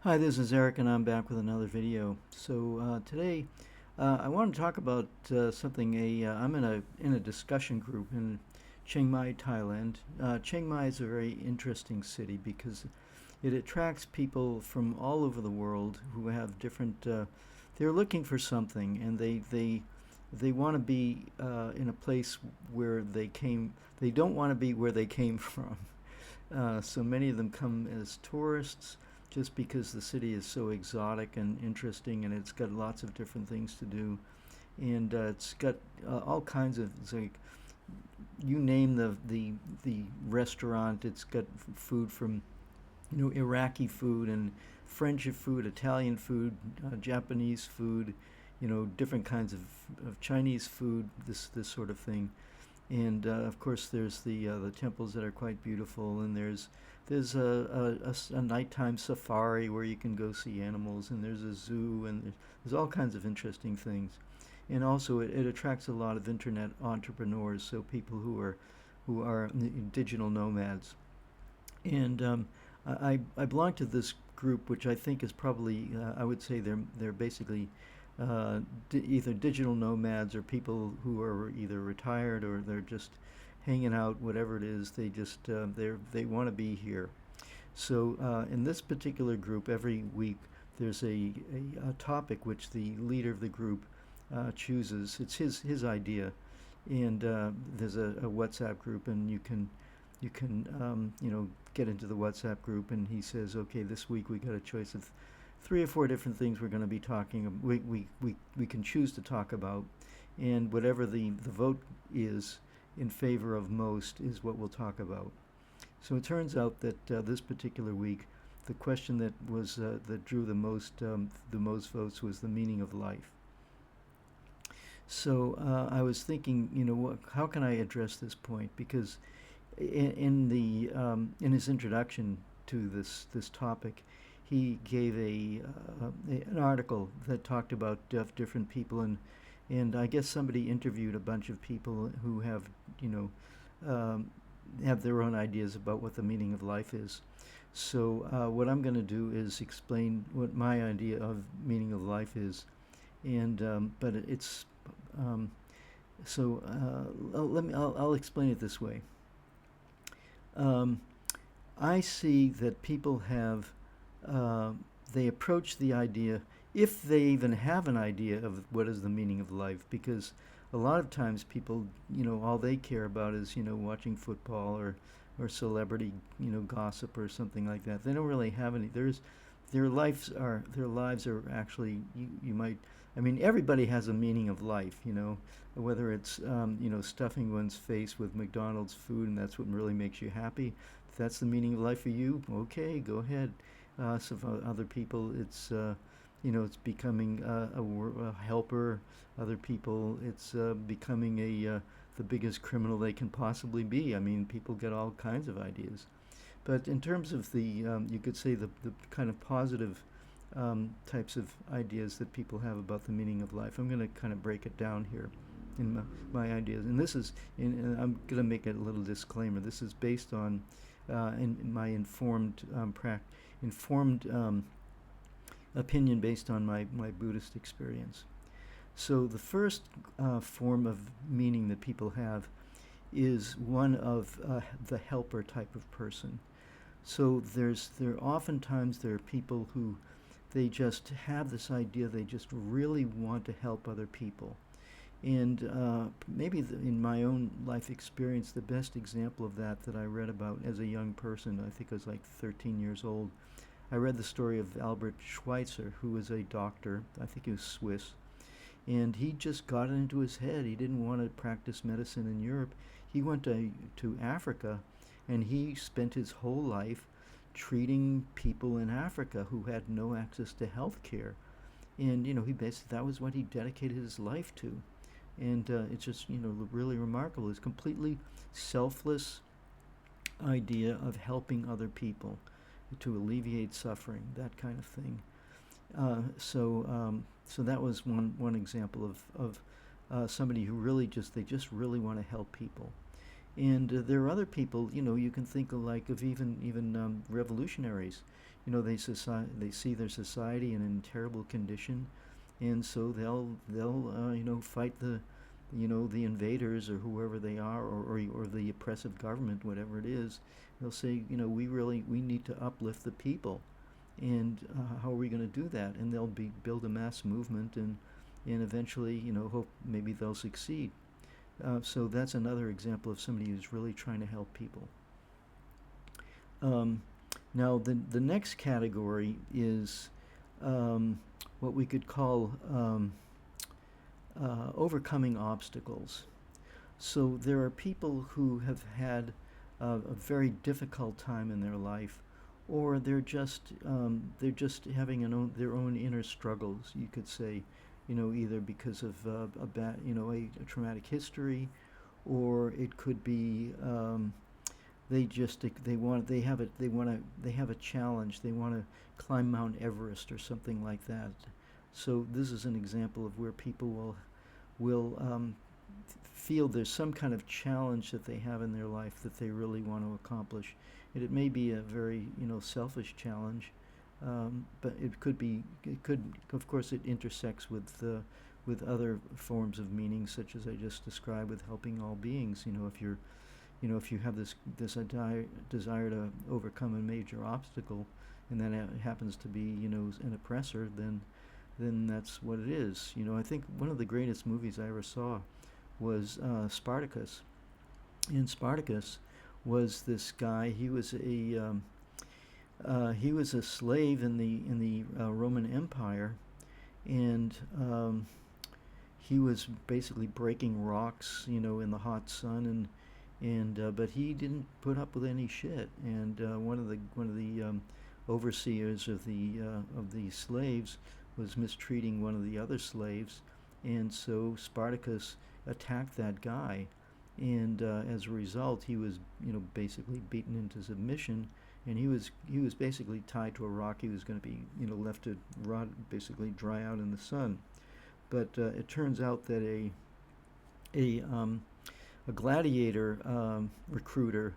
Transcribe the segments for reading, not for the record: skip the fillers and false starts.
Hi, this is Eric, and I'm back with another video. Today, I want to talk about something. I'm in a discussion group in Chiang Mai, Thailand. Chiang Mai is a very interesting city because it attracts people from all over the world who have different. They're looking for something, and they want to be in a place where they came. They don't want to be where they came from. So many of them come as tourists just because the city is so exotic and interesting, and it's got lots of different things to do. And it's got all kinds of, it's like, you name the restaurant, it's got food from, Iraqi food and French food, Italian food, Japanese food, different kinds of Chinese food, this sort of thing. And of course, there's the temples that are quite beautiful, and there's a nighttime safari where you can go see animals, and there's a zoo, and there's all kinds of interesting things. And also, it attracts a lot of internet entrepreneurs, so people who are digital nomads. And I belong to this group, which I think is probably, I would say they're basically either digital nomads or people who are either retired or they're just hanging out, whatever it is. They want to be here. So in this particular group, every week there's a topic which the leader of the group chooses. It's his idea, and there's a WhatsApp group, and you can get into the WhatsApp group, and he says, okay, this week we got a choice of three or four different things we're going to be talking. We can choose to talk about, and whatever the vote is in favor of most is what we'll talk about. So it turns out that this particular week, the question that drew the most votes was the meaning of life. So I was thinking, how can I address this point? Because in his introduction to this topic, he gave an article that talked about different people, and I guess somebody interviewed a bunch of people who have their own ideas about what the meaning of life is. So what I'm going to do is explain what my idea of meaning of life is, and but it's um, so I'll explain it this way. Um, I see that people have uh, they approach the idea, if they even have an idea of what is the meaning of life, because a lot of times people, all they care about is, watching football or celebrity, gossip or something like that. They don't really have any. Their lives are actually, you might, I mean, everybody has a meaning of life, whether it's stuffing one's face with McDonald's food and that's what really makes you happy. If that's the meaning of life for you, okay, go ahead. So for other people, it's becoming a helper. Other people, it's becoming the biggest criminal they can possibly be. I mean, people get all kinds of ideas. But in terms of you could say the kind of positive types of ideas that people have about the meaning of life, I'm going to kind of break it down here in my ideas. And and I'm going to make a little disclaimer. This is based on in my informed opinion based on my Buddhist experience. So the first form of meaning that people have is one of the helper type of person. So oftentimes there are people who they just have this idea, they just really want to help other people. And maybe in my own life experience, the best example of that I read about as a young person, I think I was like 13 years old, I read the story of Albert Schweitzer, who was a doctor. I think he was Swiss. And he just got it into his head. He didn't want to practice medicine in Europe. He went to Africa, and he spent his whole life treating people in Africa who had no access to health care. And, he basically, that was what he dedicated his life to. And it's just, really remarkable. It's completely selfless idea of helping other people to alleviate suffering, that kind of thing. So that was one example of somebody who they just really want to help people. And there are other people, you can think of even revolutionaries. they see their society in terrible condition, and so they'll fight the invaders or whoever they are, or the oppressive government, whatever it is. They'll say, we need to uplift the people, and how are we going to do that? And they'll build a mass movement, and eventually, hope maybe they'll succeed. So that's another example of somebody who's really trying to help people. Um, Now, the next category is what we could call overcoming obstacles. So there are people who have had a very difficult time in their life, or they're just having their own inner struggles. You could say, either because of a bad, a traumatic history, or it could be they have a challenge. They want to climb Mount Everest or something like that. So this is an example of where people will feel there's some kind of challenge that they have in their life that they really want to accomplish. And it may be a very selfish challenge, but it could, of course, it intersects with other forms of meaning, such as I just described, with helping all beings. If you have this desire to overcome a major obstacle, and then it happens to be an oppressor, then that's what it is. I think one of the greatest movies I ever saw was Spartacus. And Spartacus was this guy. He was a slave in the Roman Empire, and he was basically breaking rocks, in the hot sun, and but he didn't put up with any shit. And one of the overseers of the slaves was mistreating one of the other slaves, and so Spartacus attacked that guy, and as a result, he was basically beaten into submission, and he was basically tied to a rock. He was going to be left to rot, basically dry out in the sun. But it turns out that a gladiator recruiter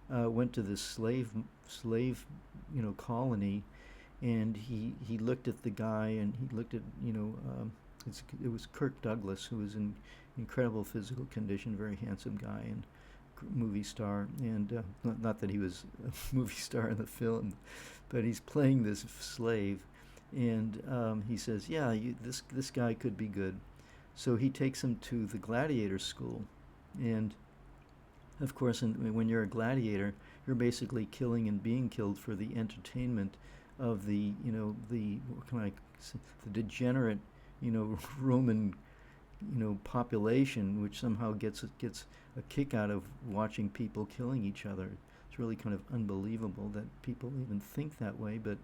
went to this slave colony, and he looked at the guy, and he looked at it was Kirk Douglas, who was in incredible physical condition, very handsome guy, and movie star, and not that he was a movie star in the film, but he's playing this slave, and he says, yeah, this guy could be good. So he takes him to the gladiator school, and of course, when you're a gladiator, you're basically killing and being killed for the entertainment of what can I say, the degenerate Roman population, which somehow gets a kick out of watching people killing each other. It's really kind of unbelievable that people even think that way. But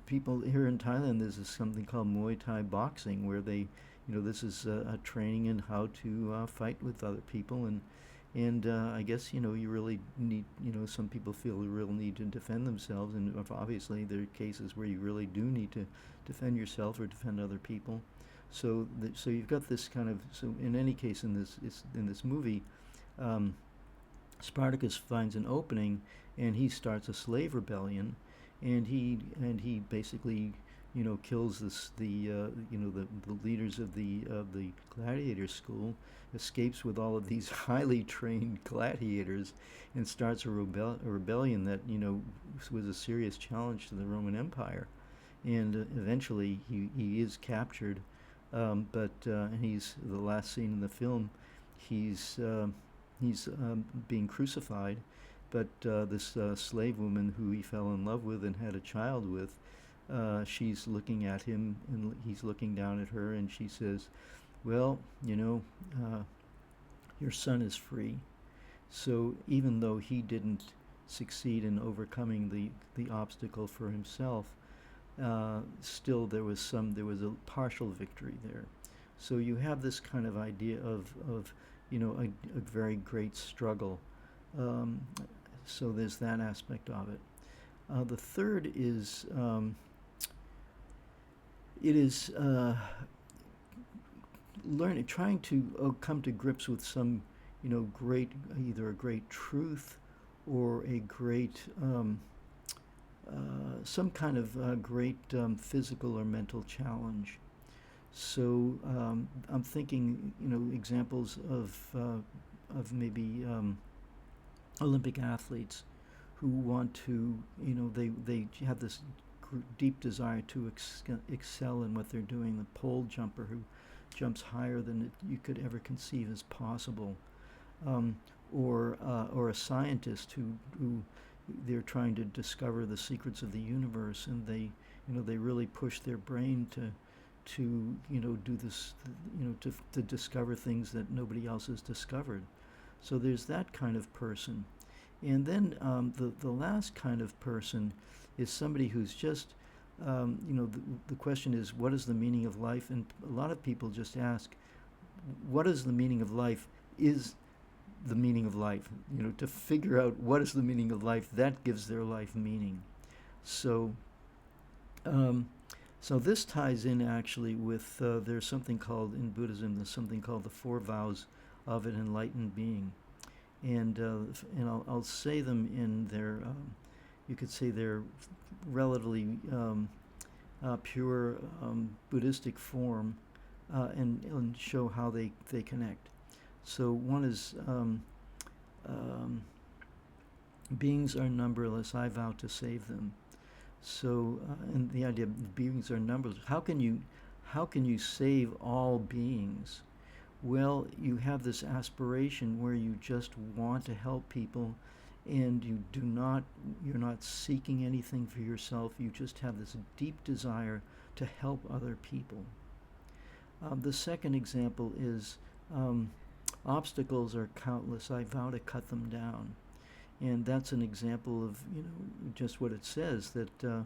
people here in Thailand, there's something called Muay Thai boxing, where this is a training in how to fight with other people, and I guess you really need, some people feel a real need to defend themselves, and obviously there are cases where you really do need to defend yourself or defend other people. So you've got this kind of, so in any case in this movie, Spartacus finds an opening, and he starts a slave rebellion, and he basically kills the leaders of the gladiator school, escapes with all of these highly trained gladiators, and starts a rebellion that was a serious challenge to the Roman Empire, and eventually he is captured, but he's the last scene in the film. He's being crucified, but this slave woman who he fell in love with and had a child with, she's looking at him, and he's looking down at her, and she says, well, your son is free. So even though he didn't succeed in overcoming the obstacle for himself, still there was a partial victory there. So you have this kind of idea of a very great struggle. So there's that aspect of it. The third is trying to come to grips with some, either a great truth or a great some kind of great physical or mental challenge. So I'm thinking, examples of maybe Olympic athletes who want to, they have this deep desire to excel in what they're doing. The pole jumper who jumps higher than you could ever conceive as possible, um, or a scientist who they're trying to discover the secrets of the universe, and they really push their brain to do this, to discover things that nobody else has discovered. So there's that kind of person. And then the last kind of person is somebody who's just, the question is, what is the meaning of life? And a lot of people just ask, what is the meaning of life? Is the meaning of life? To figure out what is the meaning of life, that gives their life meaning. So, so this ties in actually with, there's something called, in Buddhism, there's something called the Four Vows of an Enlightened Being. And I'll say them in their, you could say they're relatively pure Buddhistic form, and show how they connect. So one is, beings are numberless, I vow to save them. So, and the idea of beings are numberless. How can you save all beings? Well, you have this aspiration where you just want to help people, and you're not seeking anything for yourself. You just have this deep desire to help other people. The second example is, obstacles are countless, I vow to cut them down. And that's an example of, just what it says, that,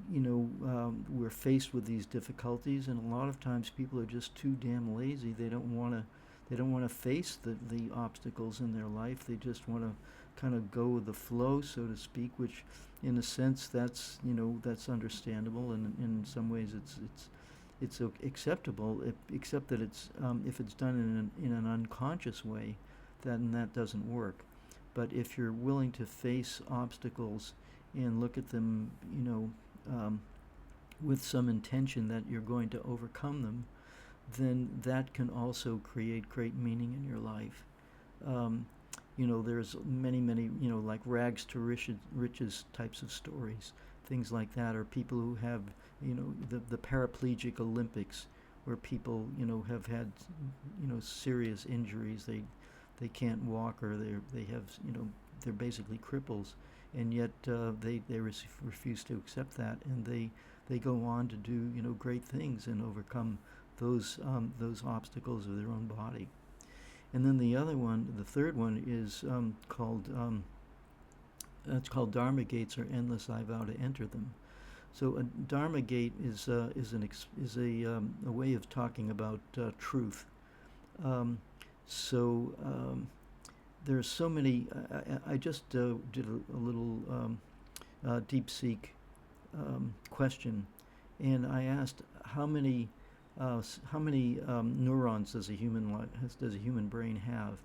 we're faced with these difficulties, and a lot of times people are just too damn lazy. They don't want to face the obstacles in their life. They just want to kind of go with the flow, so to speak, which in a sense that's understandable, and in some ways it's acceptable, except that it's, if it's done in an unconscious way, then that doesn't work. But if you're willing to face obstacles and look at them, with some intention that you're going to overcome them, then that can also create great meaning in your life. There's many, like rags to riches types of stories, things like that, or people who have, the paraplegic Olympics, where people, have had, serious injuries. They can't walk, or they have, they're basically cripples, and yet they refuse to accept that, and they go on to do, great things and overcome those obstacles of their own body. And then the third one is called, it's called Dharma gates are endless, I vow to enter them. So a Dharma gate is a way of talking about truth. There's so many. I just did a little deep seek question, and I asked how many neurons does a human brain have,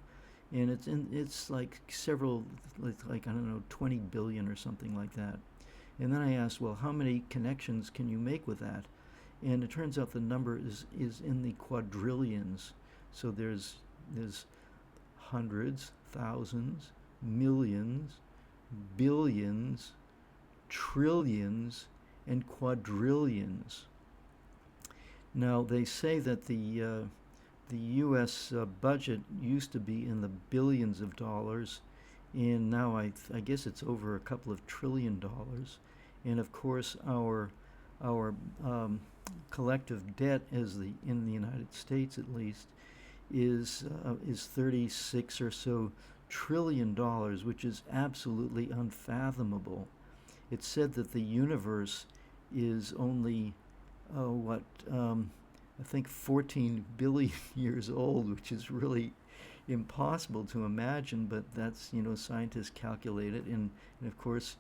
and it's like several, like I don't know, 20 billion or something like that. And then I asked, well, how many connections can you make with that? And it turns out the number is in the quadrillions. So there's hundreds, thousands, millions, billions, trillions, and quadrillions. Now they say that the U.S. Budget used to be in the billions of dollars, and now I guess it's over a couple of $1 trillion. And of course our collective debt, in the United States at least, is 36 or so trillion dollars, which is absolutely unfathomable. It's said that the universe is only I think 14 billion years old, which is really impossible to imagine, but that's, scientists calculate it, and of course,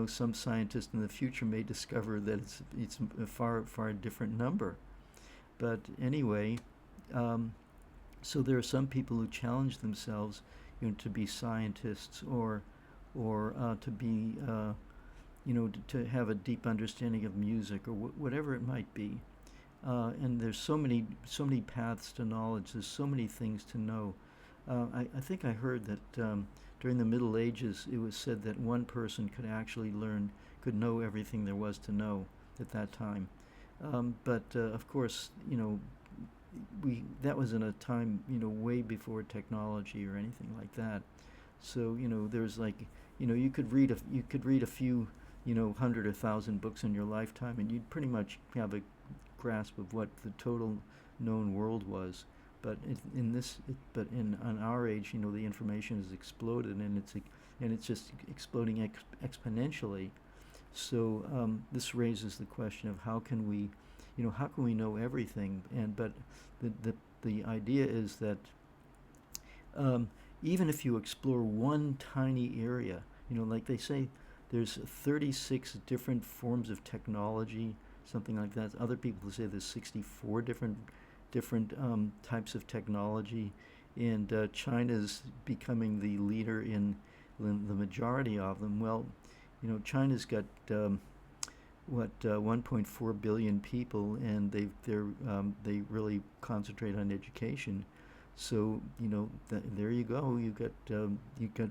some scientists in the future may discover that it's a far different number. But anyway, so there are some people who challenge themselves, to be scientists, or to be to have a deep understanding of music or whatever it might be. And there's so many paths to knowledge. There's so many things to know. I think I heard that during the Middle Ages, it was said that one person could actually could know everything there was to know at that time. But of course, that was in a time, way before technology or anything like that. So, there's like, you could read a few, 100 or 1,000 books in your lifetime, and you'd pretty much have a grasp of what the total known world was. But but on our age, the information has exploded, and it's just exploding exponentially. So this raises the question of how can we know everything? But the the the idea is that um, even if you explore one tiny area, like they say, there's 36 different forms of technology, something like that. Other people say there's 64 different types of technology, and China's becoming the leader in the majority of them. Well, China's got 1.4 billion people, and they really concentrate on education. So there you go. You got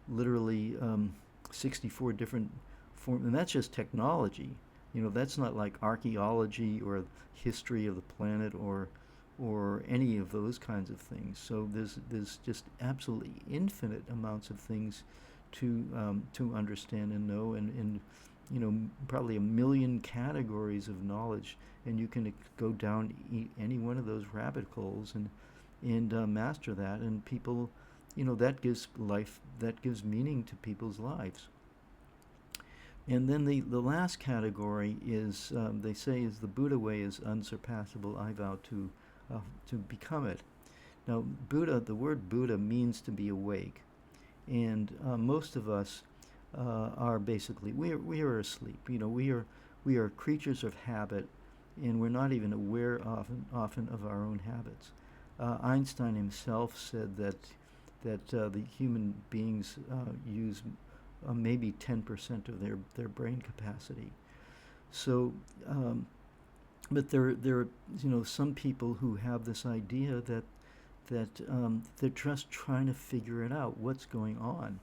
literally 64 different forms, and that's just technology. That's not like archaeology or history of the planet or any of those kinds of things. So there's just absolutely infinite amounts of things to understand and know, and probably a million categories of knowledge, and you can go down any one of those rabbit holes and master that, and people, that gives meaning to people's lives. And then the last category is, they say, is the Buddha way is unsurpassable. I vow to become it. Now, the word Buddha means to be awake, and most of us are basically we are asleep. We are creatures of habit, and we're not even aware often of our own habits. Einstein himself said that the human beings use maybe 10% of their brain capacity. So, but there are some people who have this idea that they're just trying to figure it out, what's going on.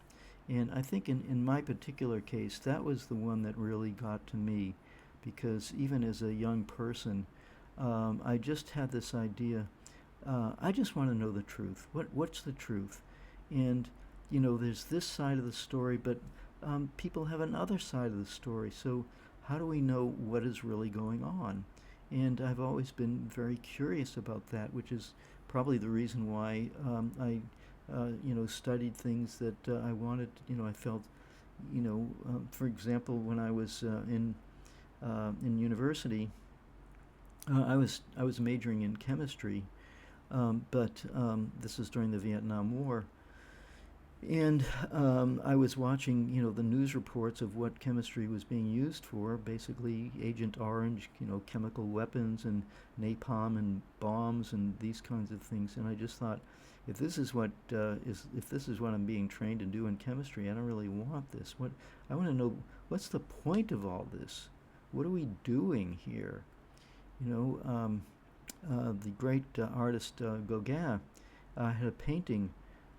And I think in my particular case, that was the one that really got to me, because even as a young person, I just had this idea. I just want to know the truth. What's the truth? And there's this side of the story, but people have another side of the story. So how do we know what is really going on? And I've always been very curious about that, which is probably the reason why I studied things that I wanted. I felt, for example, when I was in university, I was majoring in chemistry, but this was during the Vietnam War, and I was watching, the news reports of what chemistry was being used for, basically Agent Orange, chemical weapons and napalm and bombs and these kinds of things. And I just thought, if this is what I'm being trained to do in chemistry, I don't really want this. I want to know, what's the point of all this? What are we doing here? The great artist Gauguin had a painting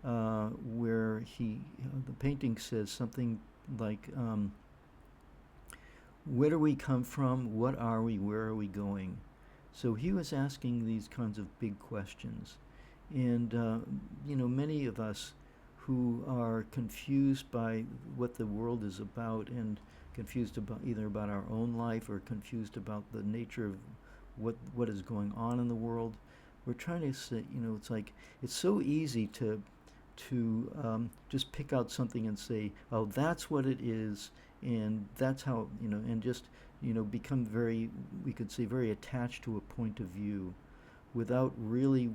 where the painting says something like, where do we come from? What are we? Where are we going? So he was asking these kinds of big questions. And, many of us who are confused by what the world is about, and confused about either about our own life or confused about the nature of what is going on in the world, we're trying to say, it's like, it's so easy to just pick out something and say, oh, that's what it is, and that's how, and just, become we could say, very attached to a point of view, without really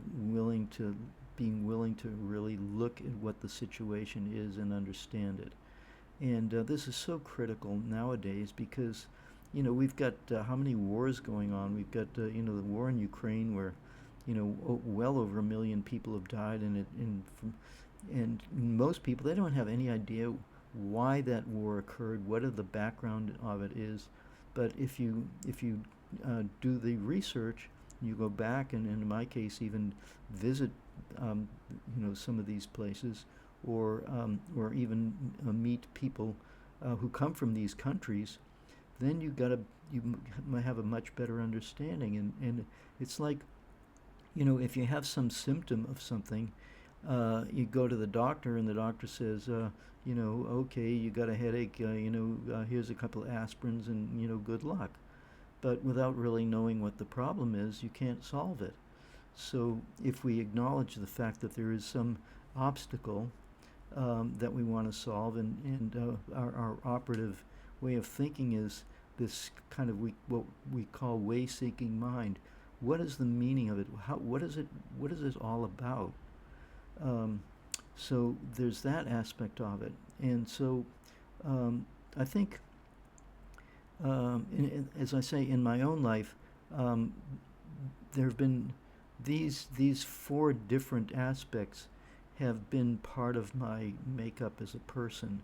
being willing to really look at what the situation is and understand it. And this is so critical nowadays, because, we've got how many wars going on? We've got, the war in Ukraine, where, well over 1 million people have died, and most people, they don't have any idea why that war occurred, what the background of it is. But if you do the research, you go back and in my case even visit some of these places, or even meet people who come from these countries, then might have a much better understanding. And it's like, if you have some symptom of something, you go to the doctor and the doctor says, okay, you got a headache, here's a couple of aspirins and, good luck. But without really knowing what the problem is, you can't solve it. So if we acknowledge the fact that there is some obstacle that we want to solve, and our operative way of thinking is this kind of what we call way-seeking mind. What is the meaning of it? What is it? What is this all about? So there's that aspect of it, and so I think, as I say, in my own life, there have been these four different aspects have been part of my makeup as a person.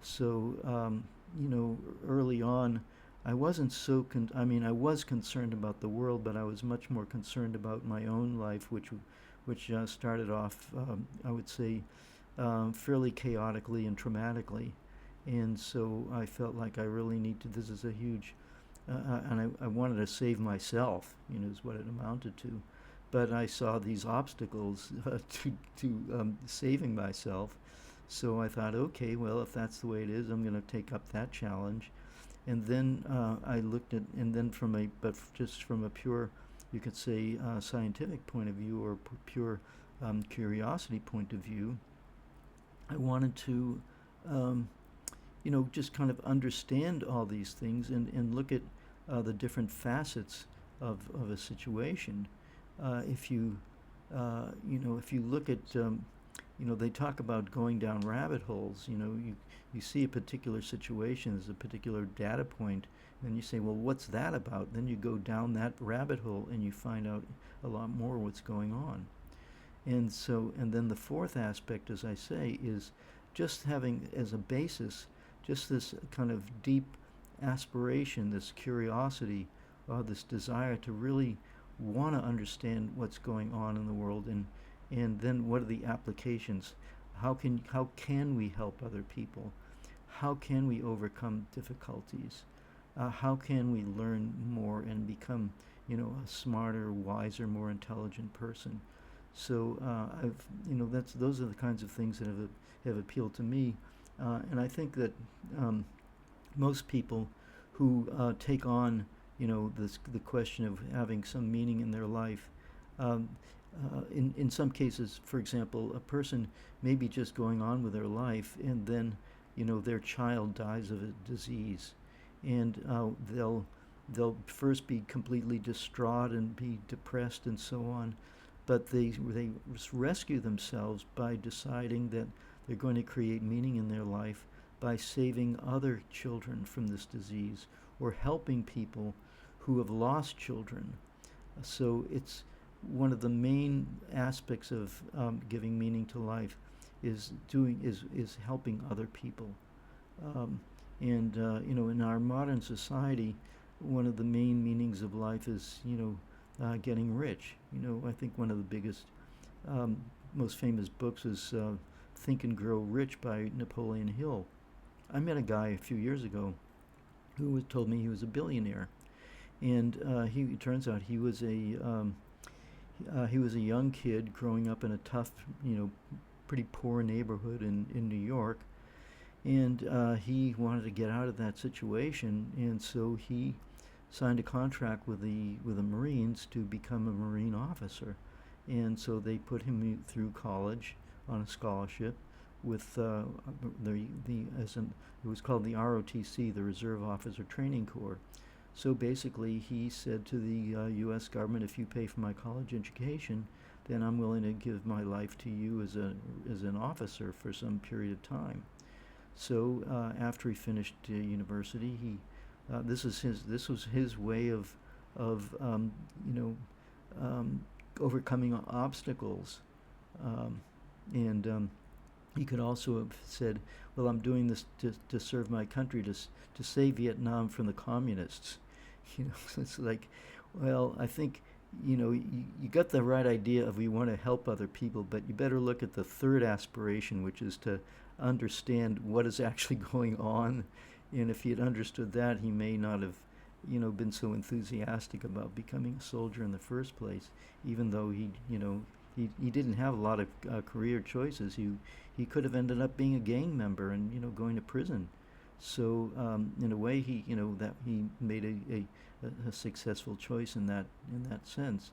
So early on, I wasn't so I was concerned about the world, but I was much more concerned about my own life, which started off, I would say, fairly chaotically and traumatically. And so I felt like I really need to, this is a huge, and I wanted to save myself, is what it amounted to. But I saw these obstacles to saving myself. So I thought, okay, well, if that's the way it is, I'm going to take up that challenge. And then I looked at, and then just from a pure, you could say, scientific point of view, or pure curiosity point of view, I wanted to, just kind of understand all these things and look at the different facets of a situation. If you look at, they talk about going down rabbit holes. You see a particular situation as a particular data point, and you say, well, what's that about? Then you go down that rabbit hole and you find out a lot more what's going on. And then the fourth aspect, as I say, is just having as a basis just this kind of deep aspiration, this curiosity, this desire to really want to understand what's going on in the world, and then what are the applications? How can we help other people? How can we overcome difficulties? How can we learn more and become, a smarter, wiser, more intelligent person? So those are the kinds of things that have appealed to me, and I think that most people who take on, the question of having some meaning in their life. In some cases, for example, a person may be just going on with their life, and then their child dies of a disease, and they'll first be completely distraught and be depressed and so on, but they rescue themselves by deciding that they're going to create meaning in their life by saving other children from this disease, or helping people who have lost children. So it's one of the main aspects of giving meaning to life is helping other people. In our modern society, one of the main meanings of life is getting rich. I think one of the biggest, most famous books is Think and Grow Rich by Napoleon Hill. I met a guy a few years ago who told me he was a billionaire, and it turns out he was a young kid growing up in a tough, pretty poor neighborhood in New York, and he wanted to get out of that situation, and so he signed a contract with the Marines to become a Marine officer, and so they put him through college on a scholarship with it was called the ROTC, the Reserve Officer Training Corps. So basically, he said to the U.S. government, if you pay for my college education, then I'm willing to give my life to you as an officer for some period of time. So after he finished university, this was his way of overcoming obstacles, and He could also have said, well, I'm doing this to serve my country, to save Vietnam from the communists. So it's like, well, I think, you got the right idea of we want to help other people, but you better look at the third aspiration, which is to understand what is actually going on. And if he had understood that, he may not have, been so enthusiastic about becoming a soldier in the first place, even though he didn't have a lot of career choices. He could have ended up being a gang member and going to prison. So in a way, that he made a successful choice in that sense.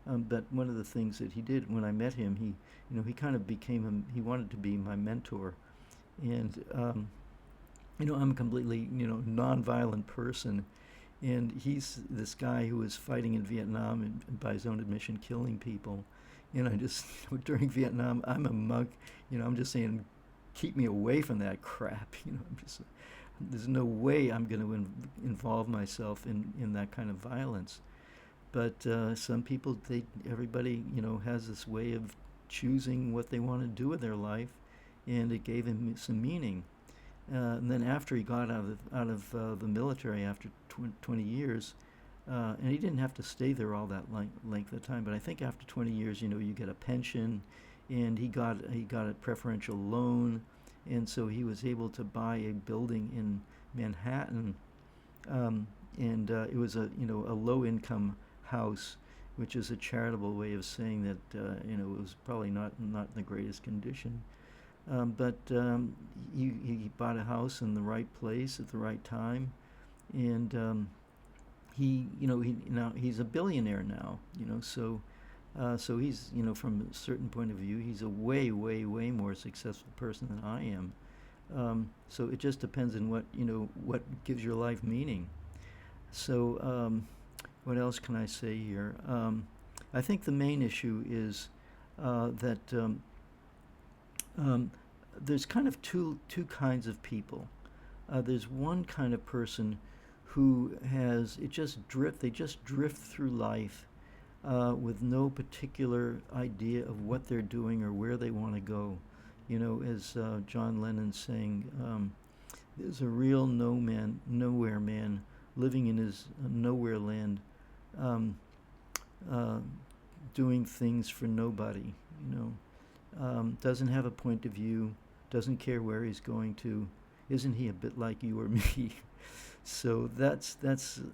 But one of the things that he did when I met him, he kind of became he wanted to be my mentor, and I'm a completely non-violent person, and he's this guy who was fighting in Vietnam and by his own admission killing people. And I just during Vietnam, I'm a monk. I'm just saying, keep me away from that crap. I'm just there's no way I'm going to involve myself in that kind of violence. But some people, everybody, has this way of choosing what they want to do with their life, and it gave him some meaning. And then after he got out of the military after 20 years, and he didn't have to stay there all that length of time, but I think after 20 years, you get a pension, and he got a preferential loan, and so he was able to buy a building in Manhattan, and it was a low income house, which is a charitable way of saying that it was probably not in the greatest condition. But he bought a house in the right place at the right time, and now he's a billionaire now. So he's from a certain point of view, he's a way, way, way more successful person than I am. So it just depends on what gives your life meaning. So what else can I say here? I think the main issue is that there's kind of two kinds of people. There's one kind of person who they just drift through life with no particular idea of what they're doing or where they want to go. As John Lennon's saying, there's a real nowhere man living in his nowhere land, doing things for nobody. Doesn't have a point of view, doesn't care where he's going to. Isn't he a bit like you or me? So that's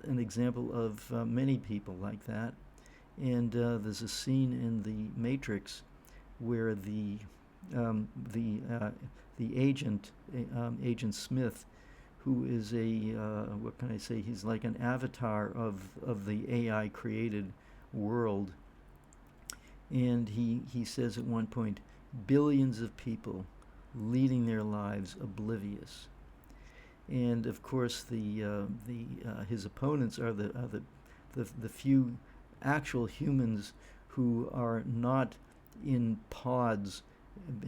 an example of many people like that. And there's a scene in The Matrix where the agent, Agent Smith, who is what can I say? He's like an avatar of the AI created world. And he says at one point, billions of people leading their lives oblivious. And of course, his opponents are the few actual humans who are not in pods,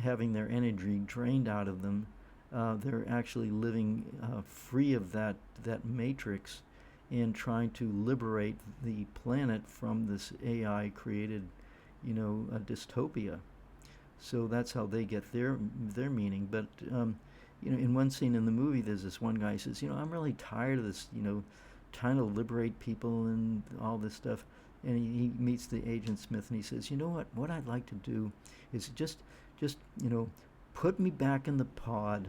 having their energy drained out of them. They're actually living free of that matrix, and trying to liberate the planet from this AI created, a dystopia. So that's how they get their meaning. But in one scene in the movie, there's this one guy who says, I'm really tired of this, trying to liberate people and all this stuff. And he meets the Agent Smith, and he says, what I'd like to do is just put me back in the pod.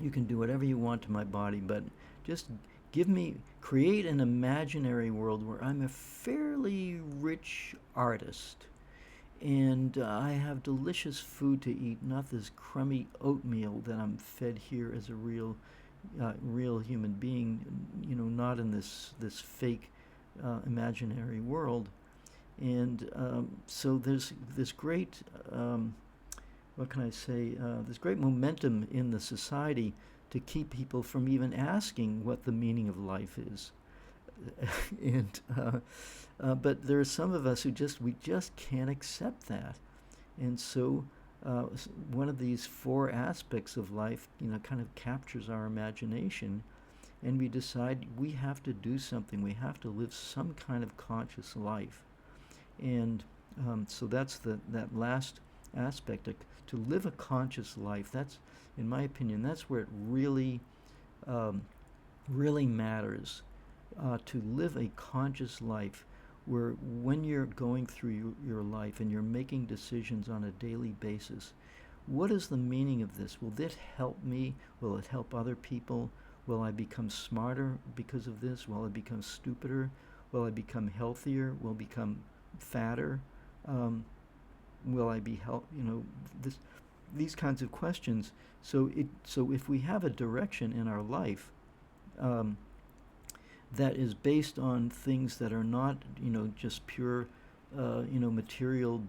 You can do whatever you want to my body, but just create an imaginary world where I'm a fairly rich artist, and I have delicious food to eat, not this crummy oatmeal that I'm fed here as a real human being, not in this fake imaginary world. And so there's this great, what can I say, there's great momentum in the society to keep people from even asking what the meaning of life is. And but there are some of us who we just can't accept that. And so one of these four aspects of life, kind of captures our imagination, and we decide we have to do something. We have to live some kind of conscious life. And so that's that last aspect. To live a conscious life, that's, in my opinion, that's where it really, um, really matters. To live a conscious life where when you're going through your life and you're making decisions on a daily basis, what is the meaning of this? Will this help me? Will it help other people? Will I become smarter because of this? Will I become stupider? Will I become healthier? Will I become fatter? Um, will I be this, these kinds of questions. So if we have a direction in our life, um, that is based on things that are not, just pure, material,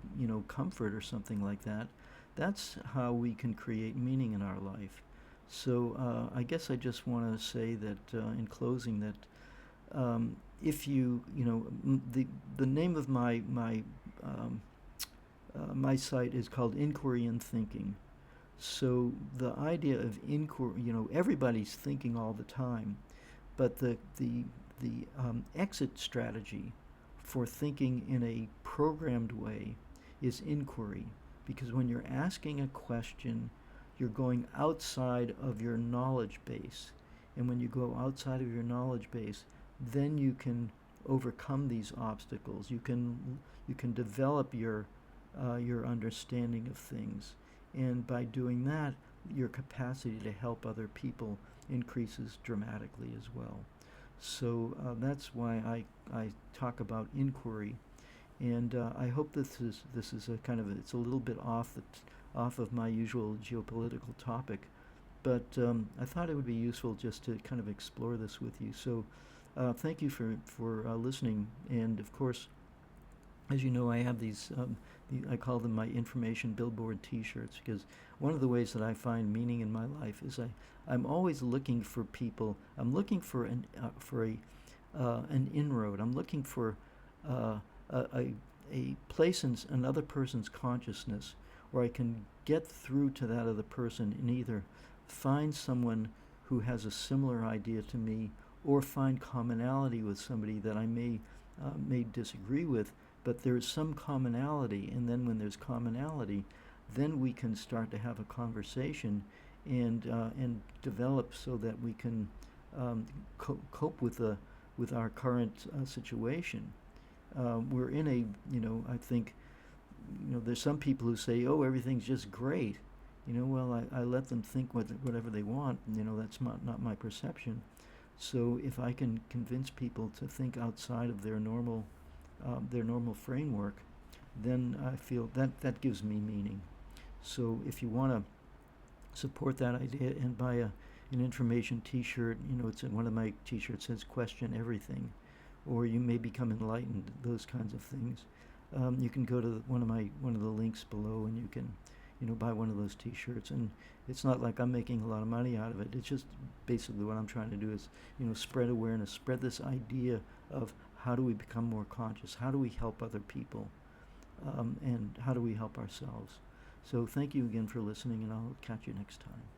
comfort or something like that, that's how we can create meaning in our life. So I guess I just want to say that in closing that if the name of um, my site is called Inquiry and Thinking. So the idea of inquiry, everybody's thinking all the time, but the exit strategy for thinking in a programmed way is inquiry, because when you're asking a question, you're going outside of your knowledge base, and when you go outside of your knowledge base, then you can overcome these obstacles. You can develop your understanding of things, and by doing that, your capacity to help other people increases dramatically as well. So that's why I talk about inquiry, and I hope this is a kind of it's a little bit off of my usual geopolitical topic, but I thought it would be useful just to kind of explore this with you. So thank you for listening, and of course, as you know, I have these, I call them my information billboard T-shirts, because one of the ways that I find meaning in my life is I'm always looking for people. I'm looking for an inroad. I'm looking for a place in another person's consciousness where I can get through to that other person and either find someone who has a similar idea to me, or find commonality with somebody that I may disagree with, but there's some commonality, and then when there's commonality, then we can start to have a conversation and develop so that we can cope with our current situation. We're in I think, there's some people who say, oh, everything's just great. Well, I let them think whatever they want. That's not my perception. So if I can convince people to think outside of their normal framework, then I feel that gives me meaning. So if you want to support that idea and buy an information T-shirt, it's in one of my T-shirts says "Question Everything," or you may become enlightened. Those kinds of things. You can go to one of the links below, and you can, buy one of those T-shirts. And it's not like I'm making a lot of money out of it. It's just basically what I'm trying to do is, spread awareness, spread this idea of how do we become more conscious, how do we help other people, and how do we help ourselves. So thank you again for listening, and I'll catch you next time.